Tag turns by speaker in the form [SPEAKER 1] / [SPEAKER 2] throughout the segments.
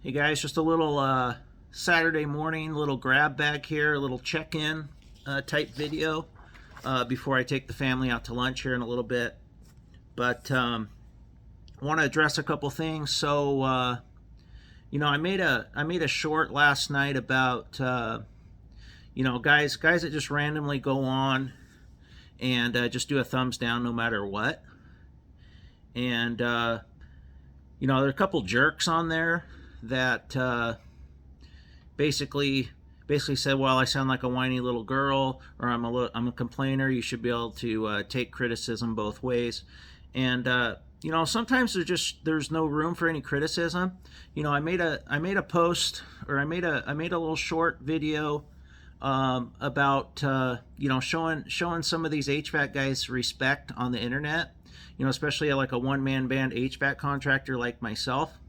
[SPEAKER 1] Hey guys, just a little Saturday morning, little grab bag here, a little check-in type video before I take the family out to lunch here in a little bit. But I want to address a couple things. So I made a short last night about guys that just randomly go on and just do a thumbs down no matter what. And there are a couple jerks on there that basically said, "Well, I sound like a whiny little girl, or I'm a complainer. You should be able to take criticism both ways." And sometimes there's no room for any criticism. I made a post, or I made a little short video about showing some of these HVAC guys respect on the internet. Especially like a one-man band HVAC contractor like myself.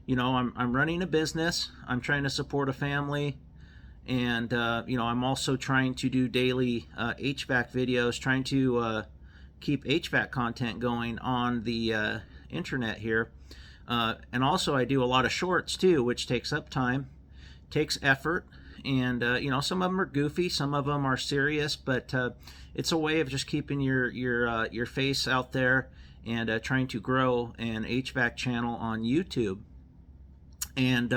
[SPEAKER 1] I'm running a business. I'm trying to support a family, and I'm also trying to do daily HVAC videos, trying to keep HVAC content going on the internet here. And also I do a lot of shorts too, which takes up time, takes effort, and some of them are goofy, some of them are serious, but it's a way of just keeping your face out there and trying to grow an HVAC channel on YouTube. And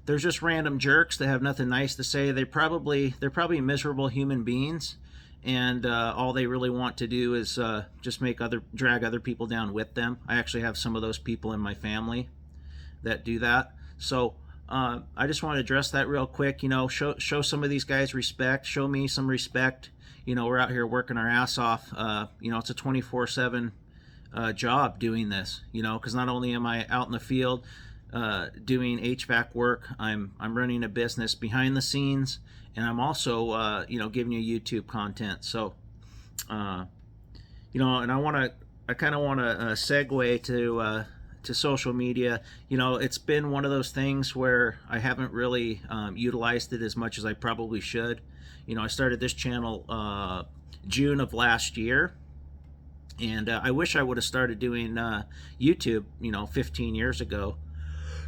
[SPEAKER 1] there's just random jerks that have nothing nice to say. They're probably miserable human beings, and all they really want to do is just drag other people down with them. I actually have some of those people in my family that do that. So I just want to address that real quick. Show some of these guys respect. Show me some respect. We're out here working our ass off. It's a 24/7 job doing this. Because not only am I out in the field doing HVAC work, I'm running a business behind the scenes, and I'm also giving you YouTube content. So and I kind of want to segue to social media. It's been one of those things where I haven't really utilized it as much as I probably should. I started this channel June of last year, and I wish I would have started doing YouTube 15 years ago,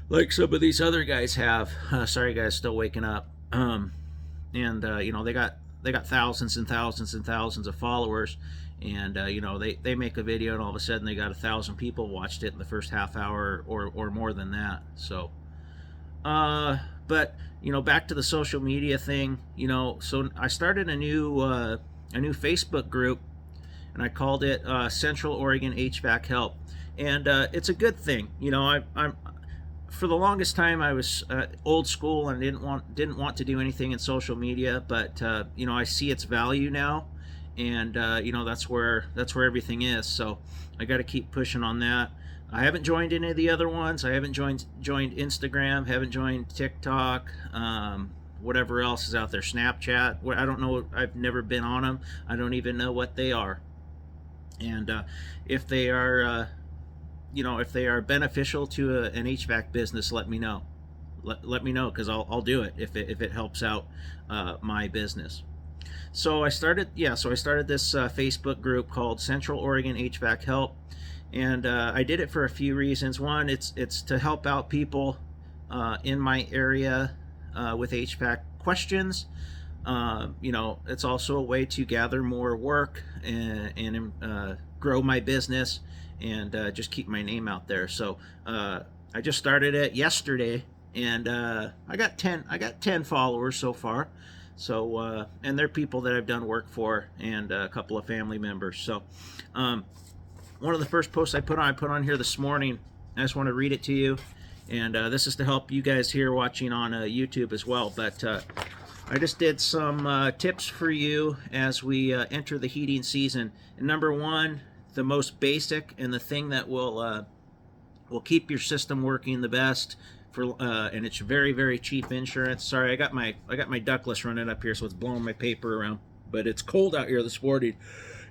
[SPEAKER 1] like some of these other guys have. Sorry guys, still waking up. They got thousands and thousands and thousands of followers, and they make a video and all of a sudden they got 1,000 people watched it in the first half hour or more than that. So but back to the social media thing. So I started a new Facebook group, and I called it Central Oregon HVAC Help, and it's a good thing. I'm for the longest time I was old school and didn't want to do anything in social media, but I see its value now, and that's where everything is. So I got to keep pushing on that. I haven't joined any of the other ones. I haven't joined Instagram, haven't joined TikTok, whatever else is out there, Snapchat. I don't know. I've never been on them. I don't even know what they are. And if they are beneficial to an HVAC business, let me know. Let me know, because I'll do it if it helps out my business. So I started this Facebook group called Central Oregon HVAC Help, and I did it for a few reasons. One, it's to help out people in my area with HVAC questions. It's also a way to gather more work and grow my business, and just keep my name out there. So I just started it yesterday, and I got 10 followers so far. So and they're people that I've done work for, and a couple of family members. So one of the first posts I put on here this morning, I just want to read it to you, and this is to help you guys here watching on YouTube as well. But I just did some tips for you as we enter the heating season. And number one, the most basic and the thing that will keep your system working the best, and it's very, very cheap insurance. Sorry, I got my ductless running up here, so it's blowing my paper around. But it's cold out here this morning,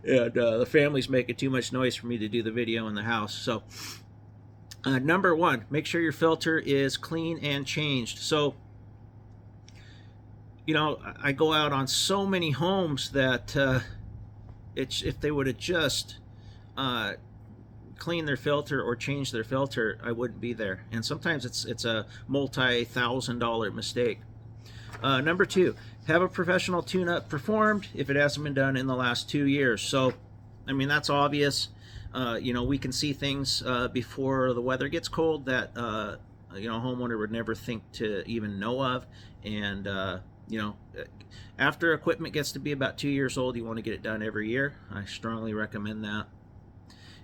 [SPEAKER 1] and the family's making too much noise for me to do the video in the house. So number one, make sure your filter is clean and changed. So I go out on so many homes that if they would have just clean their filter or change their filter, I wouldn't be there. And sometimes it's a multi-$1,000 mistake. Number 2, have a professional tune-up performed if it hasn't been done in the last 2 years. So, I mean, that's obvious. We can see things before the weather gets cold that a homeowner would never think to even know of. And after equipment gets to be about 2 years old, you want to get it done every year. I strongly recommend that.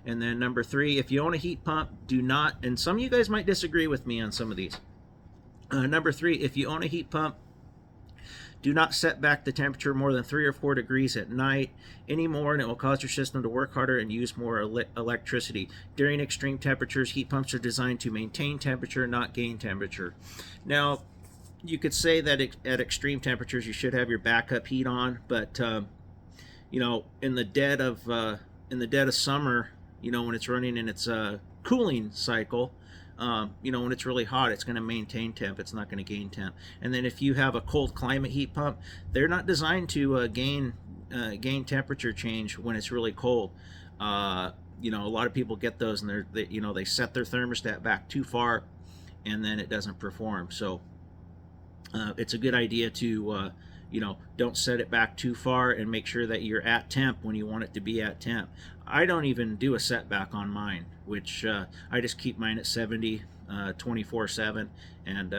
[SPEAKER 1] And then number 3, if you own a heat pump, do not, and some of you guys might disagree with me on some of these. Number 3, if you own a heat pump, do not set back the temperature more than 3 or 4 degrees at night anymore, and it will cause your system to work harder and use more electricity. During extreme temperatures, heat pumps are designed to maintain temperature, not gain temperature. Now, you could say that at extreme temperatures you should have your backup heat on, but in the dead of summer, when it's running in its cooling cycle, when it's really hot, it's going to maintain temp. It's not going to gain temp. And then if you have a cold climate heat pump, they're not designed to gain temperature change when it's really cold. A lot of people get those and they set their thermostat back too far, and then it doesn't perform. So it's a good idea to don't set it back too far, and make sure that you're at temp when you want it to be at temp. I don't even do a setback on mine, which I just keep mine at 70 24/7, and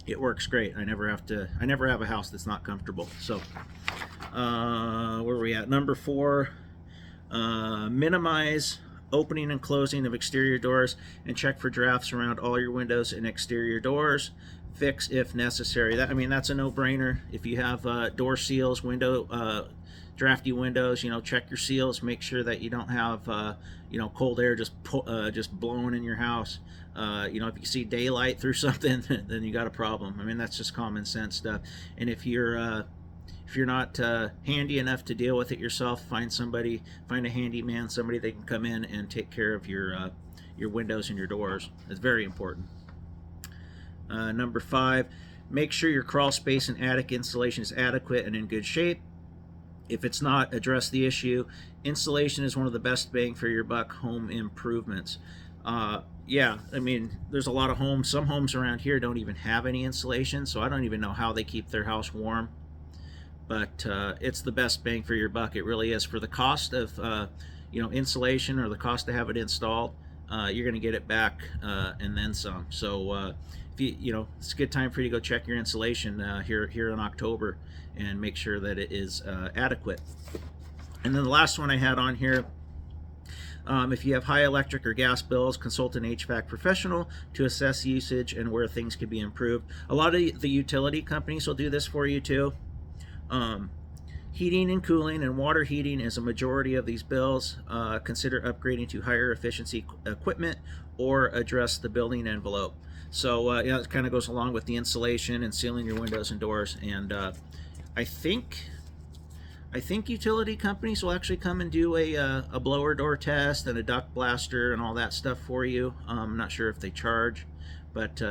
[SPEAKER 1] it works great. I never have a house that's not comfortable. So where are we at? Number 4, minimize opening and closing of exterior doors, and check for drafts around all your windows and exterior doors. Fix if necessary. That's a no-brainer. If you have door seals, drafty windows, check your seals. Make sure that you don't have cold air just blowing in your house. If you see daylight through something, then you got a problem. That's just common sense stuff. And if you're not handy enough to deal with it yourself, find a handyman, somebody that can come in and take care of your windows and your doors. It's very important. Number 5, make sure your crawl space and attic insulation is adequate and in good shape. If it's not, address the issue. Insulation is one of the best bang for your buck home improvements. There's a lot of homes. Some homes around here don't even have any insulation, so I don't even know how they keep their house warm. But it's the best bang for your buck. It really is. For the cost of insulation, or the cost to have it installed, you're going to get it back and then some. So it's a good time for you to go check your insulation here in October, and make sure that it is adequate. And then the last one I had on here, if you have high electric or gas bills, consult an HVAC professional to assess usage and where things could be improved. A lot of the utility companies will do this for you too. Heating and cooling and water heating is a majority of these bills. Consider upgrading to higher efficiency equipment, or address the building envelope. So it kind of goes along with the insulation and sealing your windows and doors. And I think utility companies will actually come and do a blower door test and a duct blaster and all that stuff for you. I'm not sure if they charge, but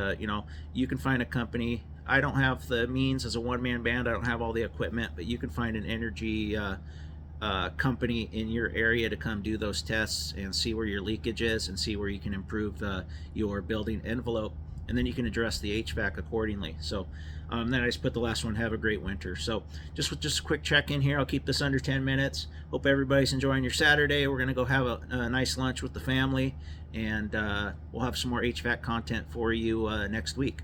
[SPEAKER 1] you can find a company. I don't have the means as a one-man band. I don't have all the equipment, but you can find an energy company in your area to come do those tests and see where your leakage is, and see where you can improve your building envelope, and then you can address the HVAC accordingly. So then I just put the last one, have a great winter. So just a quick check-in here. I'll keep this under 10 minutes. Hope everybody's enjoying your Saturday. We're going to go have a nice lunch with the family, and we'll have some more HVAC content for you next week.